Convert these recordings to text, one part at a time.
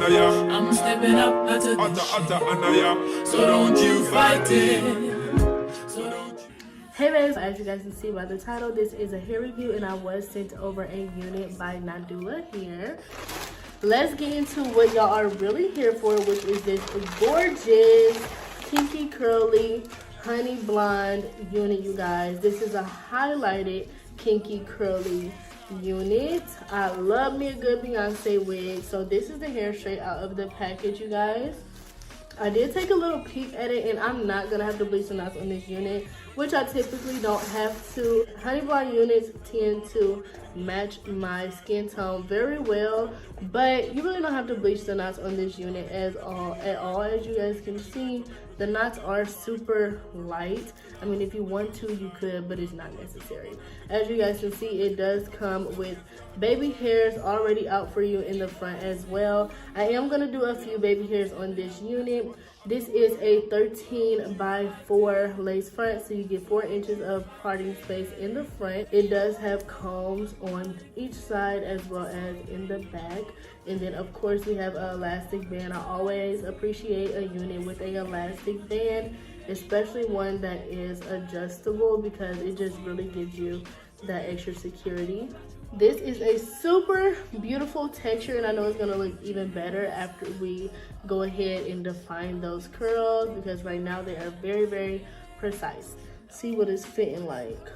I'm stepping up to the so don't you fight it. Hey babes, as you guys can see by the title, this is a hair review and I was sent over a unit by Nadula Hair. Let's get into what y'all are really here for, which is this gorgeous kinky curly honey blonde unit, you guys. This is a highlighted kinky curly unit. I love me a good Beyonce wig. So this is the hair straight out of the package, you guys. I did take a little peek at it, and I'm not gonna have to bleach the knots on this unit, which I typically don't have to. Honey blonde units tend to match my skin tone very well, but you really don't have to bleach the knots on this unit at all. As you guys can see, the knots are super light. I mean, if you want to, you could, but it's not necessary. As you guys can see, it does come with baby hairs already out for you in the front as well. I am gonna do a few baby hairs on this unit. This is a 13x4 lace front, so you get 4 inches of parting space in the front. It does have combs on each side as well as in the back. And then of course we have an elastic band. I always appreciate a unit with an elastic band, especially one that is adjustable, because it just really gives you that extra security. This is a super beautiful texture, and I know it's gonna look even better after we go ahead and define those curls, because right now they are very, very precise. See what it's fitting like.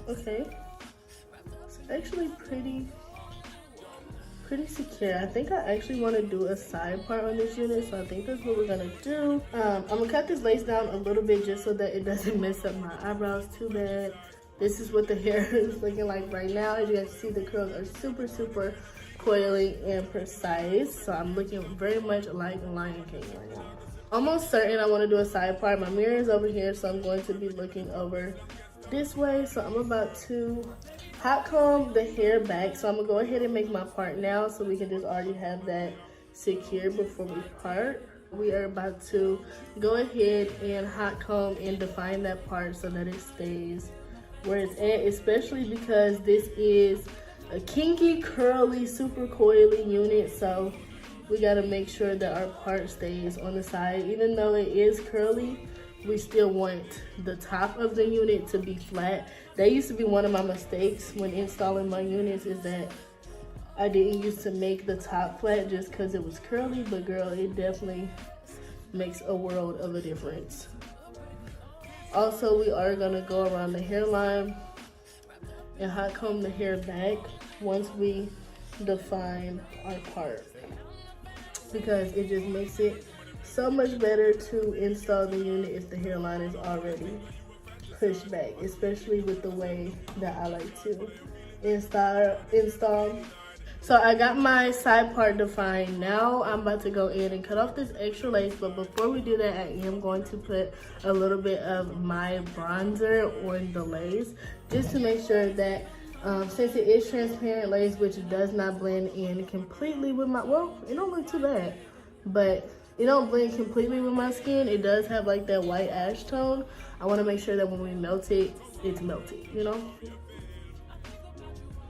Okay, it's actually pretty secure. I think I actually want to do a side part on this unit, so I think that's what we're gonna do. I'm gonna cut this lace down a little bit just so that it doesn't mess up my eyebrows too bad. This is what the hair is looking like right now. As you guys see, the curls are super coily and precise, so I'm looking very much like Lion King right now. Almost certain I want to do a side part. My mirror is over here, so I'm going to be looking over this way. So I'm about to hot comb the hair back, so I'm gonna go ahead and make my part now so we can just already have that secure before we part. We are about to go ahead and hot comb and define that part so that it stays where it's at, especially because this is a kinky curly super coily unit, so we got to make sure that our part stays on the side. Even though it is curly, we still want the top of the unit to be flat. That used to be one of my mistakes when installing my units, is that I didn't used to make the top flat just because it was curly, but girl, it definitely makes a world of a difference. Also, we are gonna go around the hairline and hot comb the hair back once we define our part, because it just makes it so much better to install the unit if the hairline is already pushed back, especially with the way that I like to install. So I got my side part defined. Now I'm about to go in and cut off this extra lace, but before we do that, I am going to put a little bit of my bronzer on the lace, just to make sure that since it is transparent lace, which does not blend in completely with my, well, it don't look too bad, but it don't blend completely with my skin. It does have like that white ash tone. I want to make sure that when we melt it, it's melted, you know?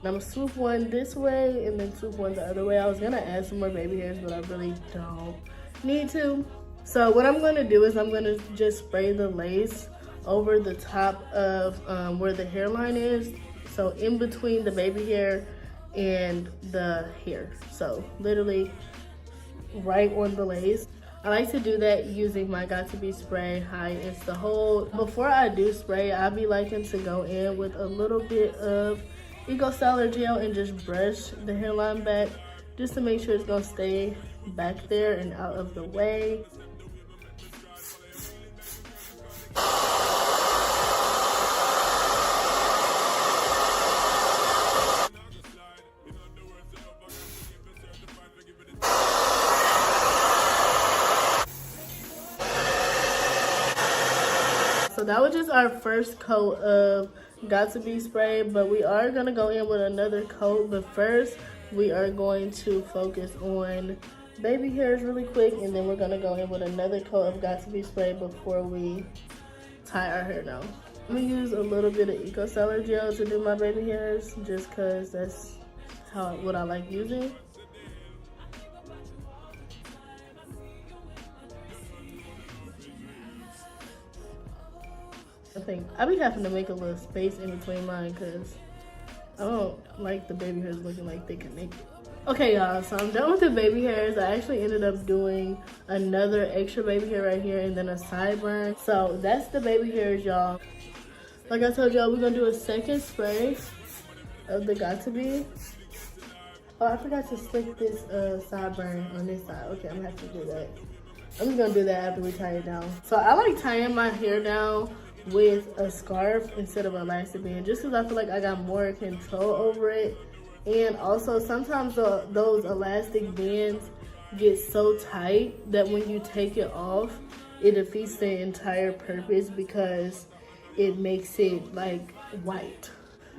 I'm gonna swoop one this way and then swoop one the other way. I was gonna add some more baby hairs, but I really don't need to. So what I'm gonna do is I'm gonna just spray the lace over the top of where the hairline is. So in between the baby hair and the hair. So literally right on the lace. I like to do that using my Got To Be spray high insta hold. Before I do spray, I be liking to go in with a little bit of Eco Styler gel and just brush the hairline back, just to make sure it's gonna stay back there and out of the way. So that was just our first coat of Got To Be spray, but we are gonna go in with another coat. But first, we are going to focus on baby hairs really quick, and then we're gonna go in with another coat of Got To Be spray before we tie our hair down. I'm gonna use a little bit of Eco Styler gel to do my baby hairs, just cause that's what I like using. I think I be having to make a little space in between mine because I don't like the baby hairs looking like they connected. Okay, y'all, so I'm done with the baby hairs. I actually ended up doing another extra baby hair right here and then a sideburn. So that's the baby hairs, y'all. Like I told y'all, we're gonna do a second spray of the Got To Be. Oh, I forgot to slick this sideburn on this side. Okay, I'm gonna have to do that. I'm just gonna do that after we tie it down. So I like tying my hair down with a scarf instead of an elastic band, just because I feel like I got more control over it. And also sometimes those elastic bands get so tight that when you take it off, it defeats the entire purpose because it makes it like white.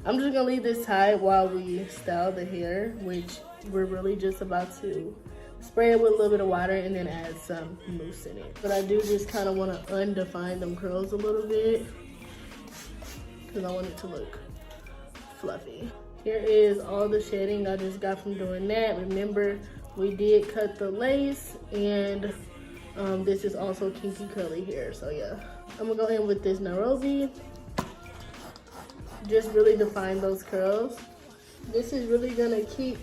I'm just gonna leave this tied while we style the hair, which we're really just about to spray it with a little bit of water and then add some mousse in it. But I do just kind of want to undefine them curls a little bit because I want it to look fluffy. Here is all the shedding I just got from doing that. Remember, we did cut the lace, and this is also kinky curly hair. So yeah, I'm gonna go in with this Nairobi. Just really define those curls. This is really gonna keep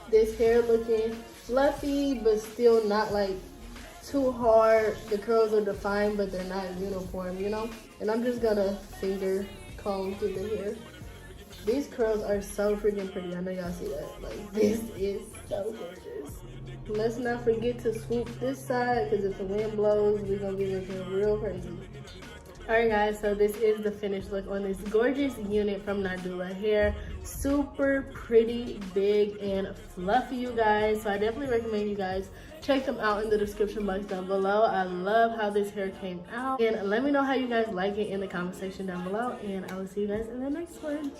this hair looking fluffy, but still not like too hard. The curls are defined, but they're not uniform, you know? And I'm just gonna finger comb through the hair. These curls are so freaking pretty. I know y'all see that. Like, this is so gorgeous. Let's not forget to swoop this side, because if the wind blows, we're gonna be looking real crazy. Alright guys, so this is the finished look on this gorgeous unit from Nadula Hair. Super pretty, big, and fluffy, you guys. So I definitely recommend you guys check them out in the description box down below. I love how this hair came out. And let me know how you guys like it in the comment section down below. And I will see you guys in the next one.